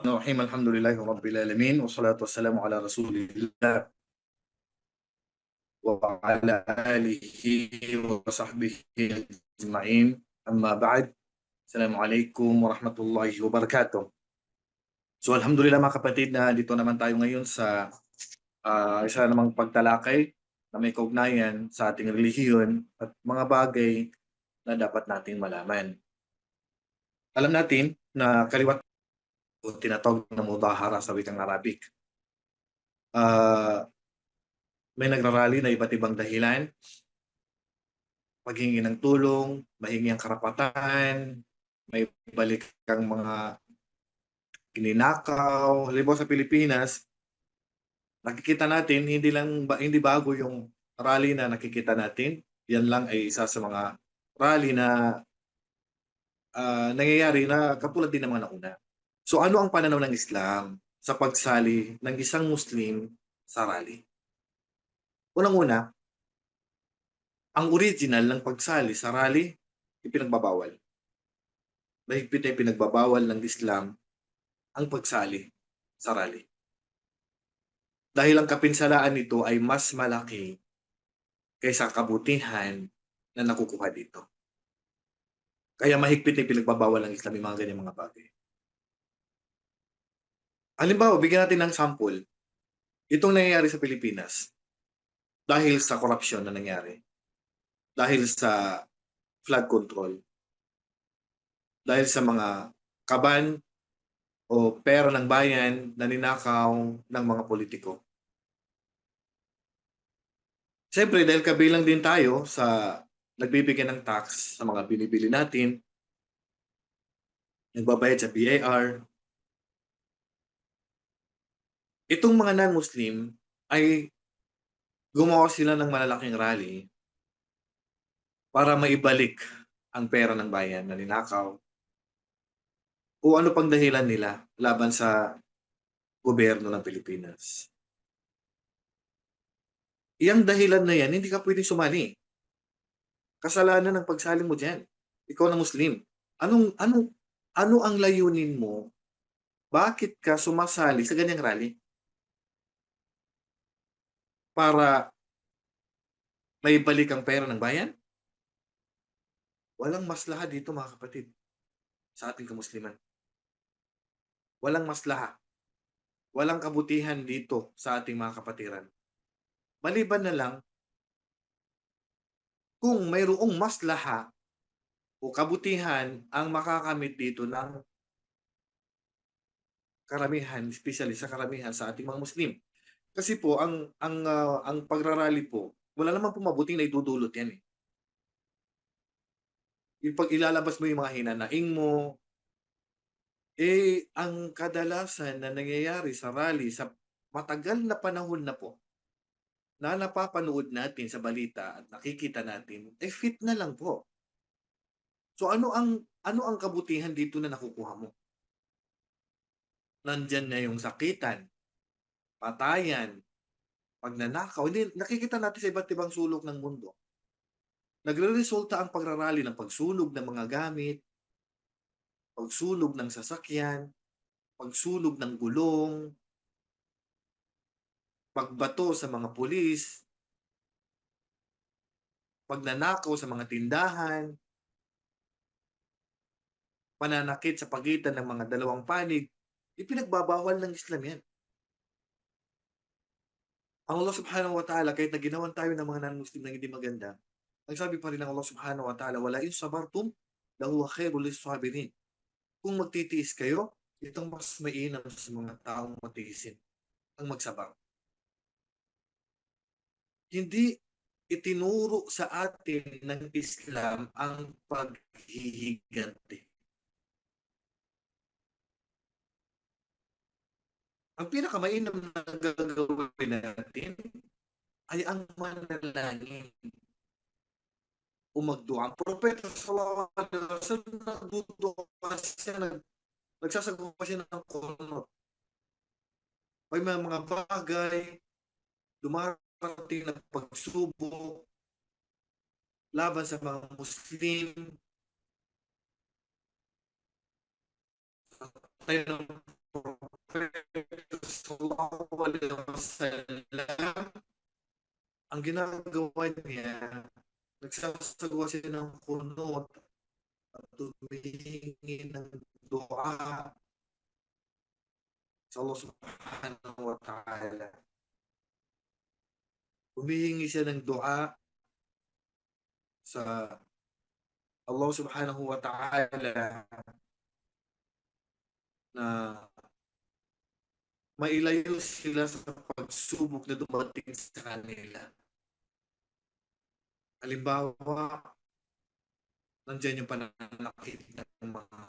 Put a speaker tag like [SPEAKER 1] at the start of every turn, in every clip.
[SPEAKER 1] Bismillahirrahmanirrahim. Alhamdulillahi rabbil alamin wassalatu wassalamu ala Rasulillah wa ala alihi wa sahbihi ajma'in. Amma ba'd. Assalamualaikum warahmatullahi wabarakatuh. So alhamdulillah mga kapatid na dito naman tayo ngayon sa isa namang pagtalakay na may kaugnayan sa ating relihiyon at mga bagay na dapat nating malaman. Alam natin na kaliwat o tinatawag na mudahara sa wikang Arabic. Ah, may nagrarally na iba't ibang dahilan, paghingi ng tulong, mahingi ang karapatan, may balik kang mga kininakaw. Halimbawa sa Pilipinas, nakikita natin hindi bago yung rally na nakikita natin. Yan lang ay isa sa mga rally na nangyayari na katulad din ng mga nauna. So ano ang pananaw ng Islam sa pagsali ng isang Muslim sa rally? Unang-una, ang original ng pagsali sa rally, ipinagbabawal. Mahigpit na ipinagbabawal ng Islam ang pagsali sa rally. Dahil ang kapinsalaan nito ay mas malaki kaysa kabutihan na nakukuha dito. Kaya mahigpit na ipinagbabawal ng Islam yung mga ganyang mga bagay. Halimbawa, bigyan natin ng sample. Itong nangyayari sa Pilipinas dahil sa korupsyon na nangyari, dahil sa flood control, dahil sa mga kaban o pera ng bayan na ninakaw ng mga politiko. Siyempre, dahil kabilang din tayo sa nagbibigay ng tax sa mga binibili natin, nagbabayad sa BIR, itong mga non-Muslim ay gumawa sila ng malalaking rally para maibalik ang pera ng bayan na ninakaw o ano pang dahilan nila laban sa gobyerno ng Pilipinas. Iyang dahilan na yan, hindi ka pwedeng sumali. Kasalanan ng pagsali mo diyan. Ikaw na Muslim. Anong anong ano ang layunin mo? Bakit ka sumasali sa ganyang rally? Para maibalik ang pera ng bayan? Walang maslaha dito mga kapatid sa ating kamusliman. Walang maslaha. Walang kabutihan dito sa ating mga kapatiran. Maliban na lang kung mayroong maslaha o kabutihan ang makakamit dito ng karamihan, especially sa karamihan sa ating mga Muslim. Kasi po ang pagrarally po, wala naman po mabuting naidudulot 'yan, eh. Yung 'pag ilalabas mo yung mga hinanaing mo, ang kadalasan na nangyayari sa rally sa matagal na panahon na po, na napapanood natin sa balita at nakikita natin, fit na lang po. So ano ang kabutihan dito na nakukuha mo? Nandiyan na yung sakitan, patayan, pagnanakaw, hindi nakikita natin sa iba't ibang sulok ng mundo. Nagreresulta ang pagrarally ng pagsunog ng mga gamit, pagsunog ng sasakyan, pagsunog ng gulong, pagbato sa mga pulis, pagnanakaw sa mga tindahan, pananakit sa pagitan ng mga dalawang panig, ipinagbabawal ng Islam yan. Ang Allah subhanahu wa ta'ala, kahit na ginawan tayo ng mga non-Muslim na hindi maganda, ang sabi pa rin ng Allah subhanahu wa ta'ala, wala in sabartum, lahuwa khairul lis-sabirin. Kung magtitiis kayo, itong mas mainam sa mga taong matiisin ang magsabar. Hindi itinuro sa atin ng Islam ang paghihiganti. Ang pinakamainam na gagawin natin ay ang manalangin o magdua. Ang propeta sallallahu alaihi wasallam nagdudua siya, nagsasagawa siya ng kunot. May mga bagay, dumarating na pagsubok laban sa mga Muslim, tayo ng sallallahu alaihi wasallam, ang ginagawa niya, nagsasagawa siya ng kunot at humihingi ng dua sa Allah subhanahu wa ta'ala. Humihingi siya ng dua sa Allah subhanahu wa ta'ala na mailayo sila sa pagsubok na dumating sa kanila. Halimbawa, nandiyan yung pananakit ng mga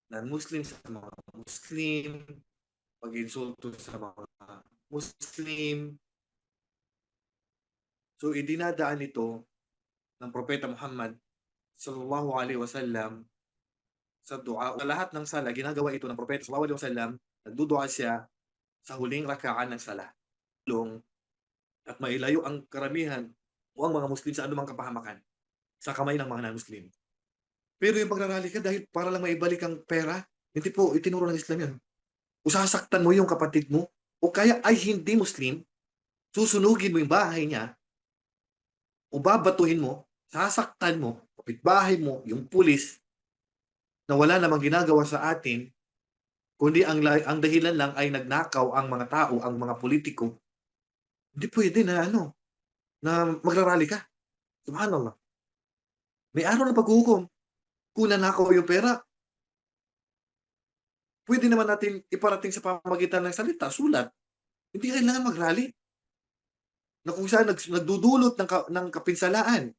[SPEAKER 1] non-Muslim sa mga Muslim, pag-insulto sa mga Muslim. So, idinadaan ito ng Propeta Muhammad sallallahu alaihi wasallam sa dua. Sa lahat ng sala, ginagawa ito ng Propeta sallallahu alaihi wasallam, nagdudua siya sa huling rakaan ng sala. At mailayo ang karamihan o ang mga Muslim sa anumang kapahamakan sa kamay ng mga non-Muslim. Pero yung pagrarally ka dahil para lang maibalik ang pera, hindi po itinuro ng Islam yun. O sasaktan mo yung kapatid mo, o kaya ay hindi Muslim, susunugin mo yung bahay niya, o babatuhin mo, sasaktan mo, kapitbahay mo, yung pulis, na wala namang ginagawa sa atin, kundi ang dahilan lang ay nagnakaw ang mga tao, ang mga politiko, hindi pwede na na magrarally ka. Subhanallah. May araw ng paghuhukom. Kung nanakaw yung pera, pwede naman natin iparating sa pamamagitan ng salita, sulat. Hindi kailangan mag-rally. Na kung saan nagdudulot ng kapinsalaan.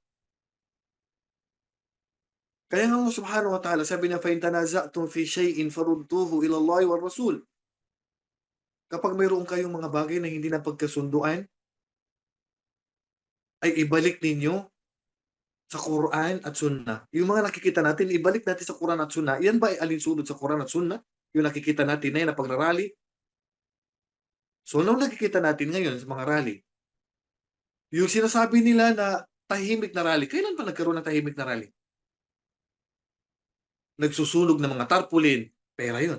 [SPEAKER 1] Kaya nga Allah subhanahu wa ta'ala, sabi niya, فَإِن تَنَازَعْتُمْ فِي شَيْءٍ فَرُدُّوهُ إِلَى اللَّهِ وَالرَّسُولِ. Kapag mayroon kayong mga bagay na hindi napagkasunduan, ay ibalik ninyo sa Quran at Sunnah. Yung mga nakikita natin, ibalik natin sa Quran at Sunnah. Yan ba ay alinsunod sa Quran at Sunnah? Yung nakikita natin na yan na pagrarally? So, anong nakikita natin ngayon sa mga rally? Yung sinasabi nila na tahimik na rally, kailan pa nagkaroon ng tahimik na rally? Nagsusunog ng mga tarpaulin, pera yun.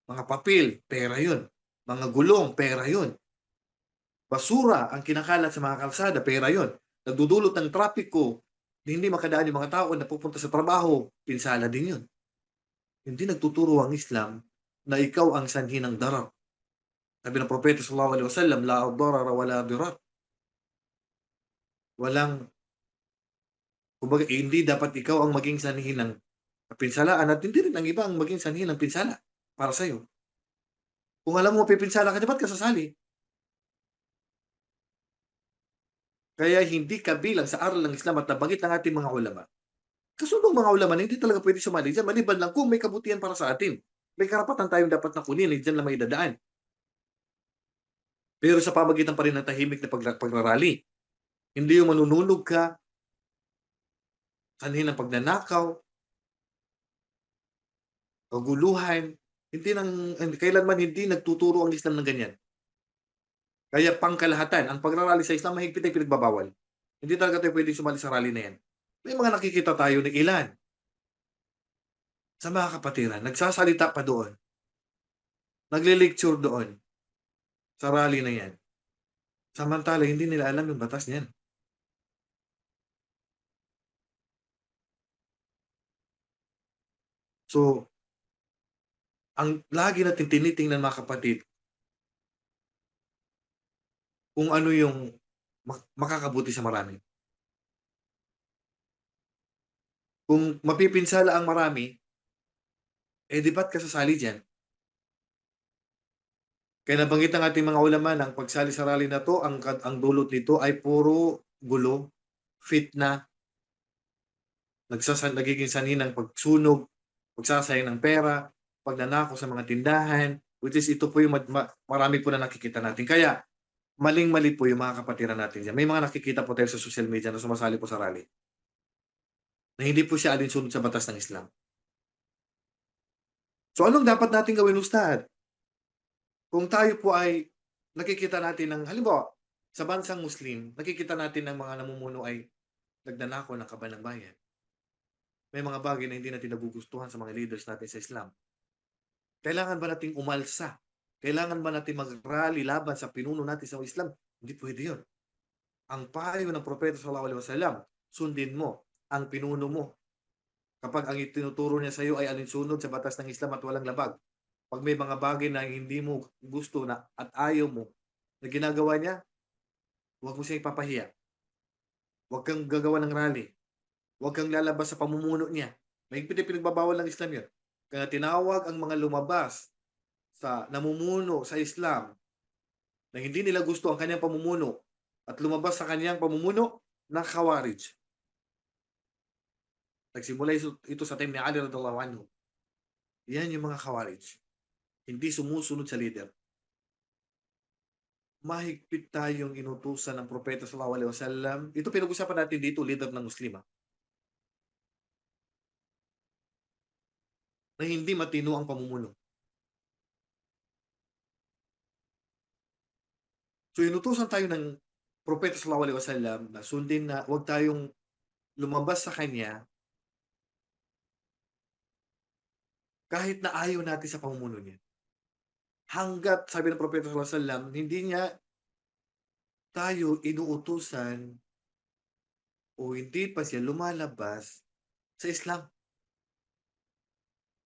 [SPEAKER 1] Mga papel, pera yun. Mga gulong, pera yun. Basura ang kinakalat sa mga kalsada, pera yun. Nagdudulot ng trapiko, hindi makadaan yung mga tao na pupunta sa trabaho, pinsala din yun. Hindi nagtuturo ang Islam na ikaw ang sanhi ng darar. Sabi ng Propeta sallallahu alaihi wasallam, la darara wala dirar. Walang, kumbaga, hindi dapat ikaw ang maging sanhi ng pinsalaan at hindi rin ang iba ang maging sanhi ng pinsala para sa'yo. Kung alam mo pipinsala ka, dapat ka sasali? Kaya hindi kabilang sa aral ng Islam at nabanggit ng ating mga ulama. Kasunod mga ulama na hindi talaga pwede sumali dyan, maliban lang kung may kabutihan para sa atin. May karapatan tayong dapat na kunin, dyan lang may dadaan. Pero sa pamagitan pa rin ng tahimik na pagrarally, hindi yung manununog ka, sanhin ng pagnanakaw, kaguluhan, kailanman hindi nagtuturo ang Islam ng ganyan. Kaya pangkalahatan, ang pagrarally sa Islam mahigpit ay pinagbabawal. Hindi talaga tayo pwedeng sumali sa rally na yan. May mga nakikita tayo ng ilan sa mga kapatiran, nagsasalita pa doon, nagle-lecture doon sa rally na yan. Samantala, hindi nila alam yung batas niyan. So, ang lagi natin tinitingnan mga kapatid, kung ano yung makakabuti sa marami. Kung mapipinsala ang marami, di ba't ka sasali dyan? Kaya nabanggit ng ating mga ulama ng pagsali sa rally na to, ang dulot nito ay puro gulo, fitna, nagiging sanhi ng pagsunog, pagsasayang ng pera, pagnanakaw sa mga tindahan, which is ito po yung marami po na nakikita natin. Kaya, maling-mali po yung mga kapatiran natin dyan. May mga nakikita po tayo sa social media na sumasali po sa rally na hindi po siya alinsunod sa batas ng Islam. So, anong dapat natin gawin, Ustad? Kung tayo po ay nakikita natin ng, halimbawa, sa bansang Muslim, nakikita natin ng mga namumuno ay nagnanakaw ng kaban ng bayan. May mga bagay na hindi natin nagugustuhan sa mga leaders natin sa Islam. Kailangan ba nating umalsa Kailangan ba natin mag-rally laban sa pinuno natin sa Islam? Hindi pwede yun. Ang payo ng Propeta sallallahu alaihi wasallam, sundin mo ang pinuno mo. Kapag ang itinuturo niya sa iyo ay alinsunod sa batas ng Islam at walang labag. Pag may mga bagay na hindi mo gusto na at ayaw mo na ginagawa niya, huwag mo siya ipapahiya. Huwag kang gagawa ng rally. Huwag kang lalabas sa pamumuno niya. Mahigpit na pinagbabawal ng Islam yun. Kaya tinawag ang mga lumabas sa namumuno sa Islam na hindi nila gusto ang kanyang pamumuno at lumabas sa kanyang pamumuno na Khawarij. Nagsimula ito sa time ni Ali radhiallahu anhu. Yan yung mga Khawarij. Hindi sumusunod sa leader. Mahigpit tayong inutusan ng Propeta sallallahu alaihi wasallam. Ito pinag-usapan natin dito, leader ng Muslima, na hindi matino ang pamumuno. So inutusan tayo ng Propeta sallallahu alaihi wasallam na sundin na huwag tayong lumabas sa kanya kahit na ayaw natin sa pamumuno niya. Hanggat, sabi ng Propeta sallallahu alaihi wasallam, hindi niya tayo inuutusan o hindi pa siya lumalabas sa Islam.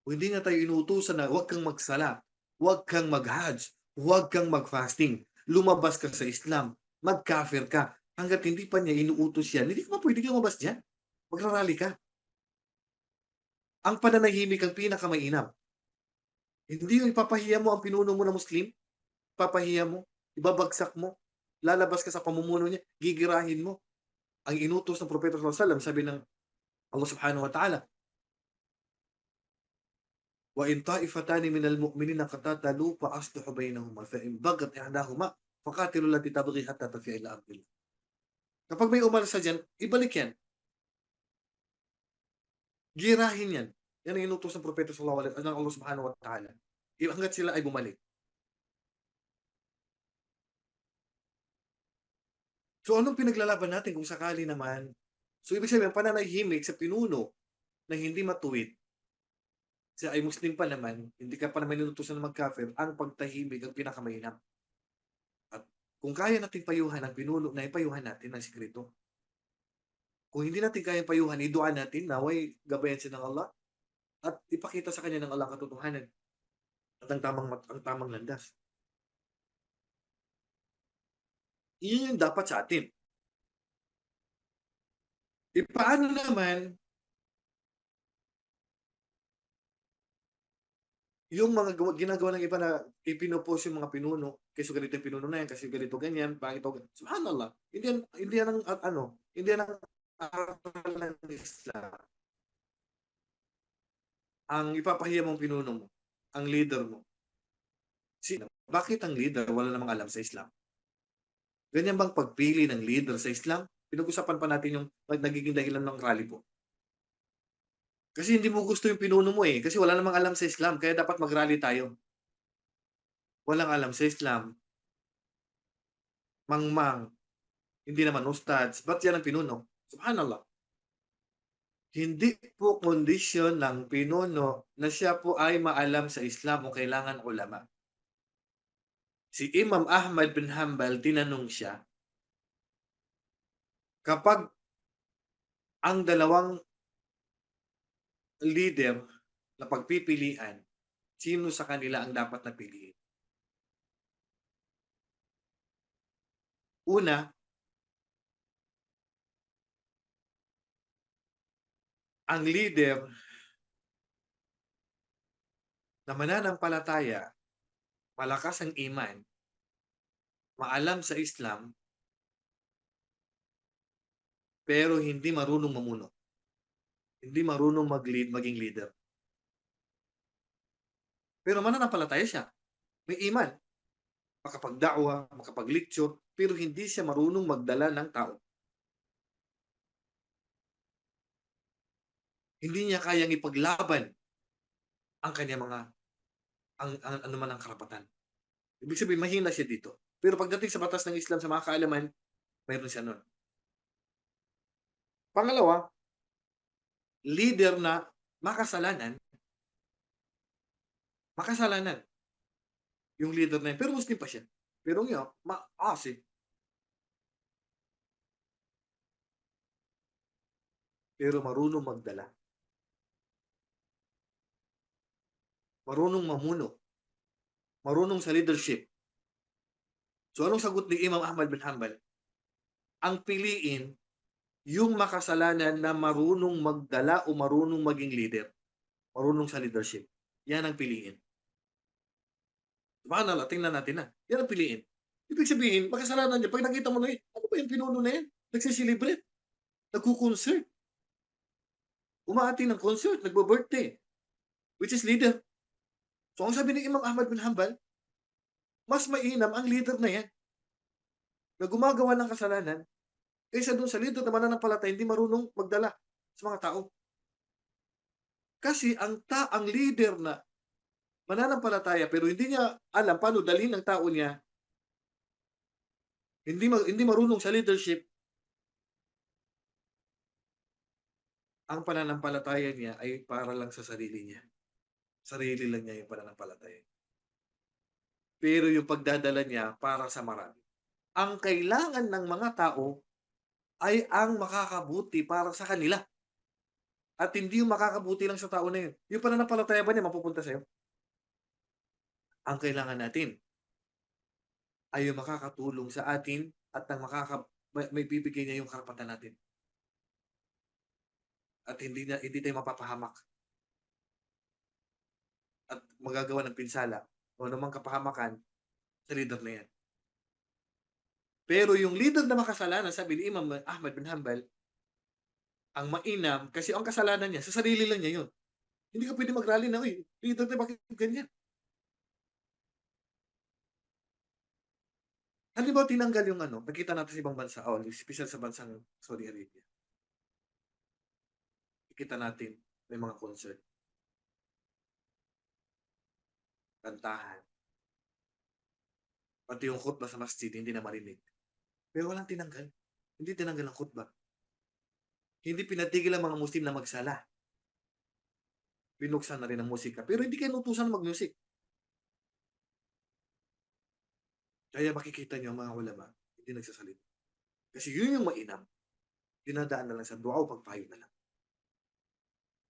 [SPEAKER 1] O hindi niya tayo inuutusan na huwag kang magsala, huwag kang mag-hajj, huwag kang mag-fasting, lumabas ka sa Islam, mag-kafir ka. Hanggat hindi pa niya inuutos yan, hindi ka pa pwede lumabas dyan. Magrarally ka. Ang pananahimik ang pinakamainam. Hindi yung ipapahiya mo ang pinuno mo na Muslim, ipapahiya mo, ibabagsak mo, lalabas ka sa pamumuno niya, gigirahin mo. Ang inutos ng Propeta sallallahu alaihi wasallam, sabi ng Allah subhanahu wa ta'ala, wa in ta'ifatani minal mu'minina qatatalu fa aslihu bainahuma fa in bagat ihdahuma faqatilu allati tabghi hatta tafi'a ila amrillah. Kapag may umalsa diyan, ibalik yan. Girahin yan. Yan ang inutos ng Propeta sallallahu alaihi wasallam ng Allah subhanahu wa ta'ala. Hanggat sila ay bumalik. So anong pinaglalaban natin kung sakali naman? So ibig sabihin, pananahimik sa pinuno na hindi matuwid, siya ay Muslim pa naman, hindi ka pa naman inutusan na mag-kafir, ang pagtahimik ang pinakamainam. At kung kaya natin payuhan ang pinuno na ipayuhan natin ng sikreto. Kung hindi natin kayang payuhan, idua natin, naway gabayan siya ng Allah at ipakita sa kanya ng Allah katotohanan at ang tamang landas. Iyon yung dapat sa atin. Paano naman yung mga ginagawa ng iba na ipinopost yung mga pinuno, kasi ganito yung pinuno na yan, kasi ganito ganyan, bakit ito, subhanallah, hindi yan ang, hindi yan ang aral ng Islam. Ang ipapahiya mong pinuno mo, ang leader mo, sino? Bakit ang leader wala namang alam sa Islam? Ganyan bang pagpili ng leader sa Islam? Pinag-usapan pa natin yung nagiging dahilan ng rally po. Kasi hindi mo gusto yung pinuno mo eh. Kasi wala namang alam sa Islam. Kaya dapat mag-rally tayo. Walang alam sa Islam. Mangmang. Hindi naman ustads. Ba't yan ang pinuno? Subhanallah. Hindi po kondisyon ng pinuno na siya po ay maalam sa Islam o kailangan ulama. Si Imam Ahmad bin Hanbal, tinanong siya, kapag ang dalawang leader na pagpipilian, sino sa kanila ang dapat na piliin? Una, ang leader na mananampalataya, malakas ang iman, maalam sa Islam, pero hindi marunong mamuno. Hindi marunong mag-lead, maging leader. Pero mananampalataya siya. May iman. Makapag-da'wa, makapag-lecture, pero hindi siya marunong magdala ng tao. Hindi niya kayang ipaglaban ang kanya mga, ang ano man ang karapatan. Ibig sabihin, mahina siya dito. Pero pagdating sa batas ng Islam, sa mga kaalaman, mayroon siya nun. Pangalawa, leader na makasalanan, makasalanan. yung leader na yun. Pero Muslim pa siya. Pero ngayon, maasi, pero marunong magdala, marunong mamuno, marunong sa leadership. So anong sagot ni Imam Ahmad bin Hanbal? Ang piliin, yung makasalanan na marunong magdala o marunong maging leader. Marunong sa leadership. Yan ang piliin. Baka na, tingnan natin na. Yan ang piliin. Ibig sabihin, makasalanan niya, pag nakita mo na yun, ano ba yung pinuno na yan? Nagsisilibrate, nagko-concert, umaati ng concert, nagbo-birthday, which is leader. So ang sabi ni Imam Ahmad bin Hanbal, mas mainam ang leader na yan na gumagawa ng kasalanan kaysa dun sa leader na mananampalataya hindi marunong magdala sa mga tao. Kasi ang leader na mananampalataya pero hindi niya alam paano dalhin ang tao niya, hindi marunong sa leadership, ang pananampalataya niya ay para lang sa sarili niya. Sarili lang niya yung pananampalataya. Pero yung pagdadala niya para sa marami. Ang kailangan ng mga tao ay ang makakabuti para sa kanila. At hindi yung makakabuti lang sa tao na yun. Yung pananampalataya ba niya mapupunta sa'yo? Ang kailangan natin ay yung makakatulong sa atin at ang may bibigay niya yung karapatan natin. At hindi tayo mapapahamak at magagawa ng pinsala o namang kapahamakan sa leader na yan. Pero yung leader na makasalanan, sabi ni Imam Ahmad bin Hanbal, ang mainam, kasi ang kasalanan niya, sa sarili lang niya yun. Hindi ka pwede mag-rally na, uy, leader na bakit ganyan? Halimbawa, tinanggal yung ano, nakita natin sa ibang bansa, special sa bansang Saudi Arabia. Nakita natin, may mga concert, kantahan, pati yung khutbah sa masjid, hindi na marinig. Pero walang tinanggal. Hindi tinanggal ang khutbah. Hindi pinatigil ang mga Muslim na magsala. Binuksan na rin ang musika. Pero hindi kayo nutusan mag-music. Kaya makikita niyo ang mga ulama, hindi nagsasalita. Kasi yun yung mainam. Dinadaan na lang sa dua o pagpayo na lang.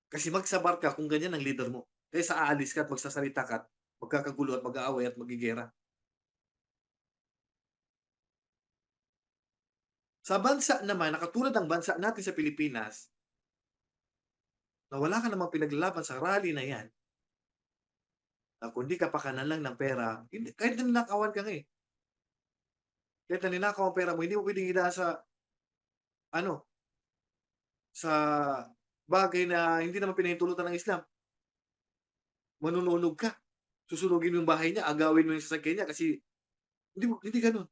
[SPEAKER 1] Kasi magsabar ka kung ganyan ang leader mo. Kaysa aalis ka at magsasalita ka at magkakagulo at mag-aaway at magigera. Sa bansa naman, nakatulad ng bansa natin sa Pilipinas, na wala ka namang pinaglalaban sa rally na yan, na kundi kapakanan lang ng pera, hindi, kahit na ninakawan ka nga eh. Kahit na ninakaw ang pera mo, hindi mo pwedeng idaan sa, ano, sa bagay na hindi naman pinahintulutan ng Islam. Manununog ka. Susunugin mo yung bahay niya, agawin mo yung sasakyan niya kasi hindi ganun.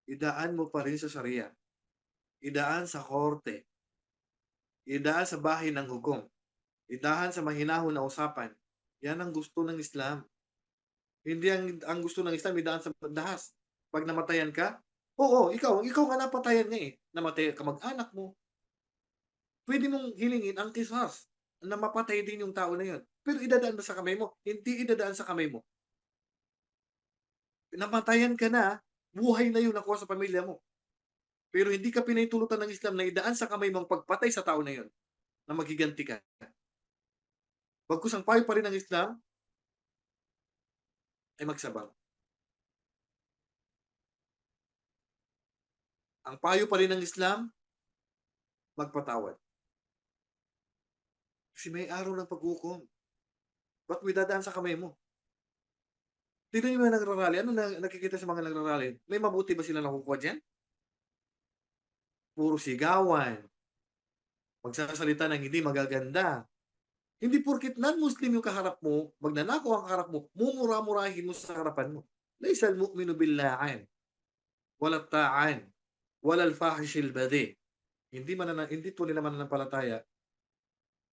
[SPEAKER 1] Idaan mo pa rin sa Sharia. Idaan sa korte. Idaan sa bahay ng hukom. Idaan sa mahinahon na usapan. Yan ang gusto ng Islam. Hindi ang gusto ng Islam, idaan sa dahas. Pag namatayan ka, oo, ikaw nga napatayan niya eh. Namatay ka mag-anak mo. Pwede mong hilingin ang kisas na mapatay din yung tao na yun. Pero idadaan ba sa kamay mo? Hindi idadaan sa kamay mo. Namatayan ka na, buhay na yung nakuha sa pamilya mo. Pero hindi ka pinahintulutan ng Islam na idaan sa kamay mo ang pagpatay sa tao na yun na magiganti ka. Bagkus ang payo pa rin ng Islam ay magsabang. Ang payo pa rin ng Islam, magpatawad. Kasi may araw ng paghukom. Ba't mo idadaan sa kamay mo? Tignan niyo mga nagrarally. Ano na nakikita sa mga nagrarally? May mabuti ba sila nakukuha dyan? Puro sigawan. Magsasalita ng hindi magaganda. Hindi porkit non-Muslim yung kaharap mo, magnanakaw ang kaharap mo, mumura-murahin mo sa harapan mo. Laysa al-mu'minu bil-la'an, wala ta'an, wala al-fahishil badi. Hindi tunay na mananampalataya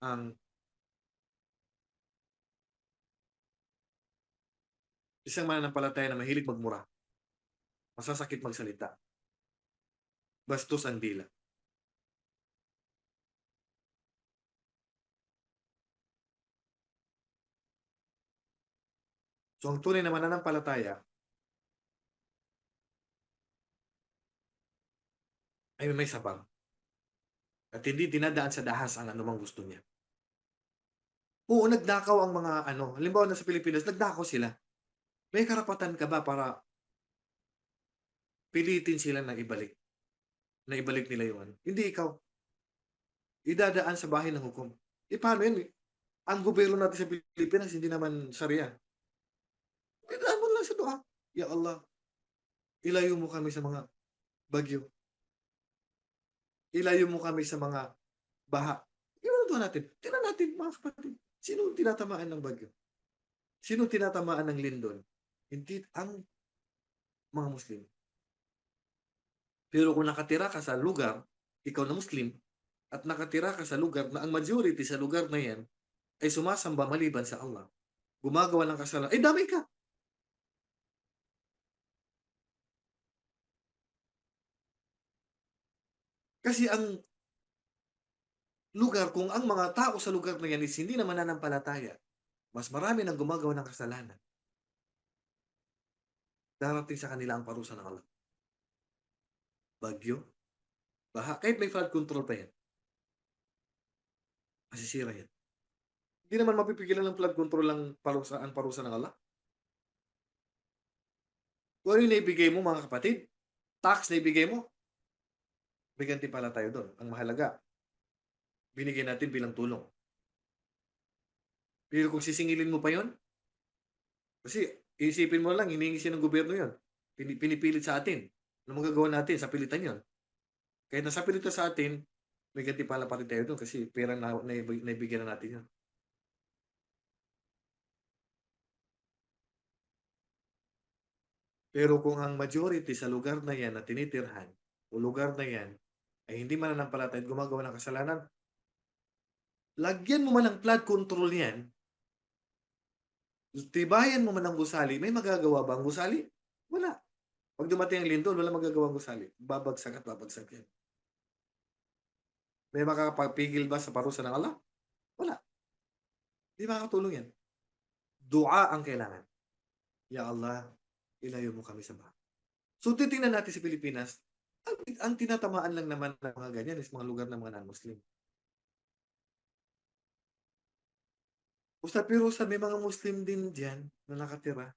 [SPEAKER 1] ang isang mananampalataya na mahilig magmura, masasakit magsalita, bastos ang dila. So ang tunay na mananampalataya ay may sabang at hindi dinadaan sa dahas ang anumang gusto niya. Oo, nagnakaw ang mga ano, halimbawa nasa Pilipinas, nagnakaw sila. May karapatan ka ba para pilitin sila na ibalik nila yung ano? Hindi ikaw. Idadaan sa bahay ng hukom. Eh, paano yan eh? Ang gobyerno natin sa Pilipinas, hindi naman Sharia. Idaan mo lang sa dua. Ya Allah, ilayo mo kami sa mga bagyo. Ilayo mo kami sa mga baha. Inuutuhan natin. Tingnan natin, mga kapatid. Sino tinatamaan ng bagyo? Sino tinatamaan ng lindol? Hindi ang mga Muslim. Pero kung nakatira ka sa lugar, ikaw na Muslim, at nakatira ka sa lugar na ang majority sa lugar na yan ay sumasamba maliban sa Allah, gumagawa ng kasalanan, ay damay ka. Kasi ang lugar, kung ang mga tao sa lugar na yan is hindi na mananampalataya, mas marami nang gumagawa ng kasalanan, darating sa kanila ang parusa ng Allah. Bagyo, baha, kahit may flood control pa yan, masisira yan. Hindi naman mapipigilan ng flood control ang parusa ng Allah. Kung ano yung naibigay mo, mga kapatid, tax na ibigay mo, may gantimpala tayo doon. Ang mahalaga, binigay natin bilang tulong. Pero kung sisingilin mo pa yon, kasi isipin mo lang, hinihingi siya ng gobyerno yon. Pinipilit sa atin. Ano magagawa natin? Sa pilitan yon. Kahit nasa pilitan sa atin, may gantimpala pa rin tayo doon kasi pera na naibigyan na natin yon. Pero kung ang majority sa lugar na yan na tinitirhan o lugar na yan ay hindi mananampalataya at gumagawa ng kasalanan, lagyan mo man ng flood control yan, tibayan mo man ng gusali, may magagawa ba ang gusali? Wala. Pag dumating ang lindol, wala magagawa ang gusali. Babagsak at babagsak yan. May makakapagpigil ba sa parusa ng Allah? Wala. Hindi makakatulong yan. Dua ang kailangan. Ya Allah, ilayo mo kami sa baha. So, titingnan natin sa Pilipinas, ang tinatamaan lang naman ng mga ganyan is mga lugar ng mga non-Muslim. Ustad, pero sa may mga Muslim din diyan na nakatira.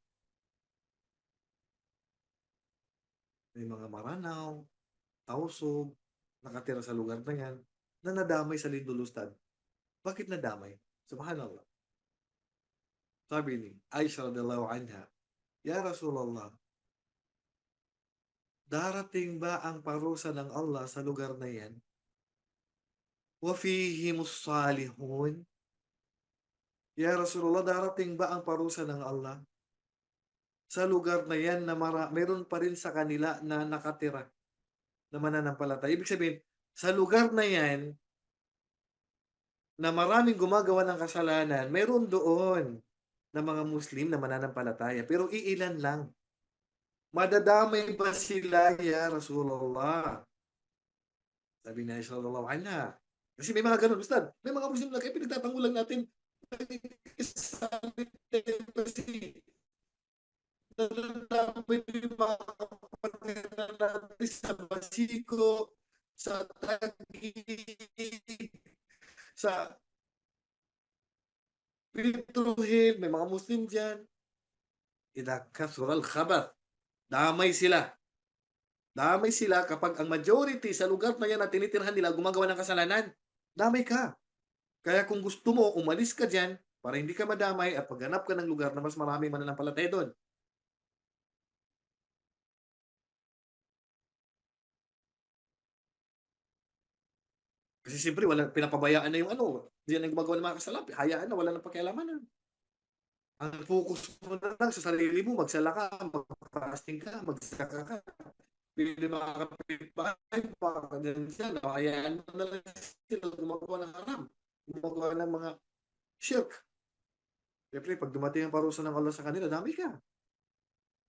[SPEAKER 1] May mga Maranao, Tausug, nakatira sa lugar na yan, na nadamay sa lindol, Ustad. Bakit nadamay? Subhanallah. Sabi ni Aisha radhiyallahu anha, Ya Rasulullah, darating ba ang parusa ng Allah sa lugar na yan? Wa fihimus salihun? Ya Rasulullah, darating ba ang parusa ng Allah sa lugar na yan na meron pa rin sa kanila na nakatira na mananampalataya? Ibig sabihin, sa lugar na yan na maraming gumagawa ng kasalanan, meron doon na mga Muslim na mananampalataya. Pero iilan lang. Madadamay ba sila, ya Rasulullah? Sabi ni Aisha radhiyallahu anha. Kasi may mga ganun, Ustad. May mga Muslim na kayo pinagtatanggulan natin. Kasi nadadamay yung mga kapatid natin sa Basiko, sa Taguig, sa Petro Hill, may mga Muslim dyan. Idha kasural khabar. Damay sila. Damay sila kapag ang majority sa lugar na yan na tinitirhan nila gumagawa ng kasalanan. Damay ka. Kaya kung gusto mo, umalis ka dyan para hindi ka madamay at paghanap ka ng lugar na mas maraming mananampalataya doon. Kasi siyempre, pinapabayaan na yung ano. Diyan ang gumagawa ng mga kasalanan. Hayaan na, wala nang pakialamanan. Ang focus mo na lang sa sarili mo, magsala ka, mag-fasting ka, magsaka ka. Pili mga kapitbahay, baka dyan siya, hayaan mo na lang sila gumagawa ng haram. Gumagawa ng mga shirk. Siyempre, pag dumating ang parusa ng Allah sa kanila, dami ka.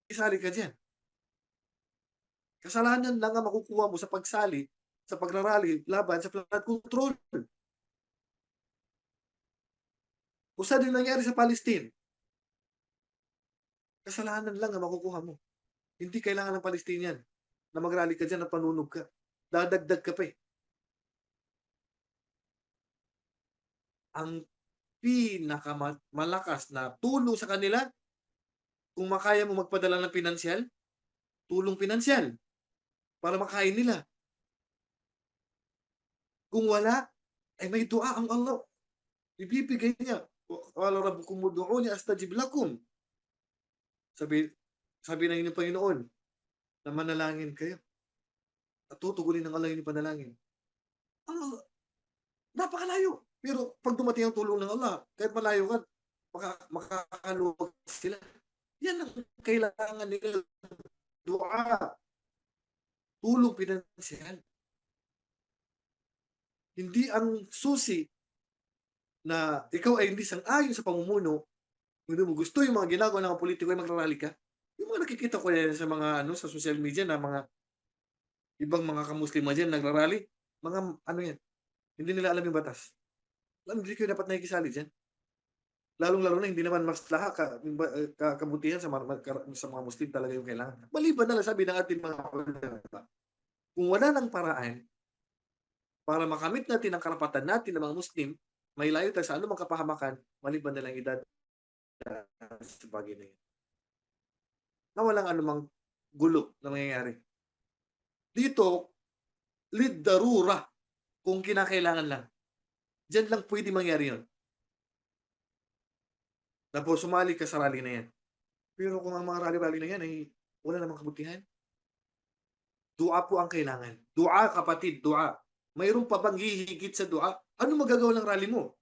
[SPEAKER 1] Isali ka dyan. Kasalanan lang ang makukuha mo sa pagsali, sa pagrarally, laban sa flood control. Usa din nangyari sa Palestine. Kasalanan lang ang makukuha mo. Hindi kailangan ng Palestinian na mag-rally ka diyan na panunog ka. Dadagdag ka pa eh. Ang pinakamalakas na tulong sa kanila, kung makaya mo magpadala ng pinansyal, tulong pinansyal para makain nila. Kung wala, ay may dua ang Allah. Ibibigay niya. Qala rabbukum ud'uni astajib lakum. Sabi sabi ng inyong Panginoon na manalangin kayo at tutugunin ng Allah yung panalangin. Ang napakalayo. Pero pag dumating ang tulong ng Allah, kahit malayo ka, makakaluwag sila. Yan ang kailangan nila. Dua. Tulong pinansyal. Hindi ang susi na ikaw ay hindi sang-ayon sa pamumuno, hindi mo gusto yung mga ginagawa ng mga politiko ay magrarally ka. Yung mga nakikita ko yan sa mga sa social media na mga ibang mga kamuslima dyan nagrarally, mga ano yan, hindi nila alam yung batas. Alam, hindi kayo dapat nakikisali dyan. Lalong-lalo na hindi naman maslaha kabutihan sa mga Muslim talaga yung kailangan. Maliban na lang sabi ng ating mga kung wala ng paraan para makamit natin ang karapatan natin ng mga Muslim, may layo tayo sa anumang kapahamakan, maliban na lang sa bagay na yun. Na walang anumang gulo na mangyayari. Dito, lid darura kung kinakailangan lang. Diyan lang pwede mangyari yun. Tapos sumali ka sa rally na yan. Pero kung ang mga rally-rally na yan ay wala namang kabutihan, dua po ang kailangan. Dua, kapatid, dua. Mayroon pa bang hihigit sa dua? Ano magagawa ng rally mo?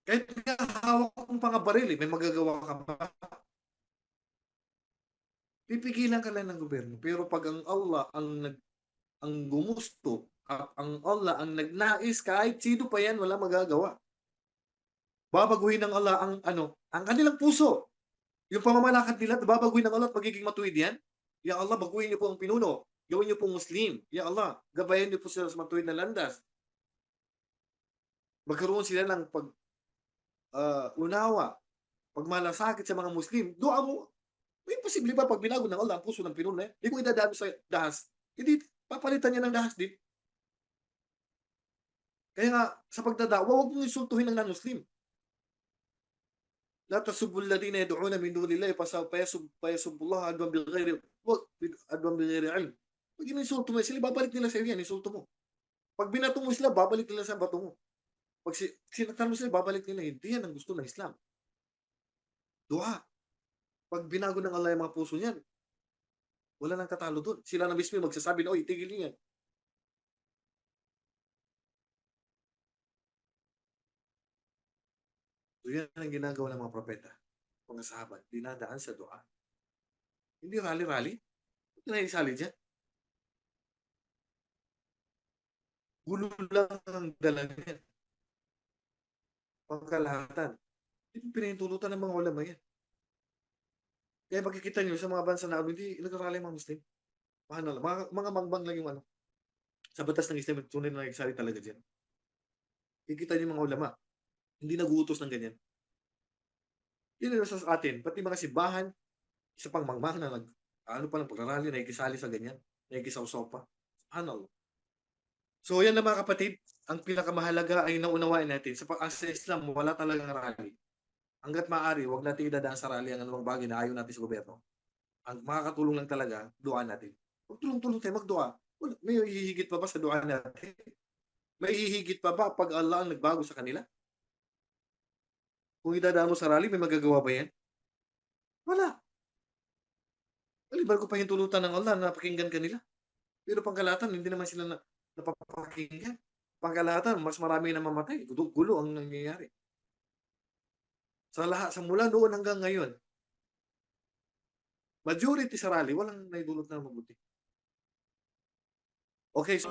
[SPEAKER 1] Kahit hawak mong mga baril, may magagawa ka pa. Pipigilan ka lang ng gobyerno. Pero pag ang Allah ang gumusto, at ang Allah ang nagnais, kahit sino pa yan, wala magagawa. Babaguhin ng Allah ang kanilang puso. Yung pamamalakad nila, babaguhin ng Allah at magiging matuwid yan. Ya Allah, baguhin niyo po ang pinuno. Gawin niyo po Muslim. Ya Allah, gabayan niyo po sila sa matuwid na landas. Magkaroon sila ng unawa, pagmalasakit sa mga Muslim. Dua mo, may posible ba pag binago ng Allah ang puso ng pinuno eh? Hindi mo idadaan sa dahas. Hindi, papalitan niya ng dahas din. Kaya nga, sa pagdadawa, huwag mong insultuhin ng non-Muslim. لا تسبوا الذين يدعون من دون الله فيسبوا الله عدوا بغير علم. Pag ininsulto mo sila, babalik nila sa iyo yan, insulto mo. Pag binato mo sila, babalik nila sa bato mo. Pag sinaktan mo sila, babalik nila. Hindi yan ang gusto ng Islam. Dua. Pag binago ng Allah yung mga puso niyan, wala nang tatalo doon. Sila na mismo magsasabi na, oy, tigil niyo yan. So yan ang ginagawa ng mga propeta. Mga sahabat, dinadaan sa dua. Hindi rally-rally. Hindi na isali dyan. Gulo lang ang dala niyan. Pagkalahatan. Hindi pinahintulutan ng mga ulama yan. Kaya makikita nyo sa mga bansa na hindi nag-rally mga Muslim. Paano lang? Mga mangbang lang yung sa batas ng Islam, tunay na nagsali talaga dyan. Kikita nyo yung mga ulama. Hindi naguutos ng ganyan. Yun yung sa atin. Pati mga simbahan, isa pang mangmang na pa ng pagrarally, nakikisali sa ganyan. Nakikisaw-saw pa. Ano? So yan na mga kapatid, ang pinakamahalaga ay naunawain natin. Sa Islam, wala talagang rally. Hanggat maaari, huwag natin idadaan sa rally ang anumang bagay na ayaw natin sa gobyerno. Ang makakatulong lang talaga, dua natin. Huwag tulong-tulong tayo magdua. May hihigit pa ba sa dua natin? May hihigit pa ba pag Allah ang nagbago sa kanila? Kung idadaan mo sa rally, may magagawa ba yan? Wala. Maliban ko pa yung tulutan ng Allah na napakinggan kanila. Pero pangkalahatan, hindi naman sila napapakinggan. Pangkalahatan, mas marami na mamatay. Gulo ang nangyayari. Sa lahat, sa mula noon hanggang ngayon, majority sa rally, walang naidulot na mabuti. Okay, so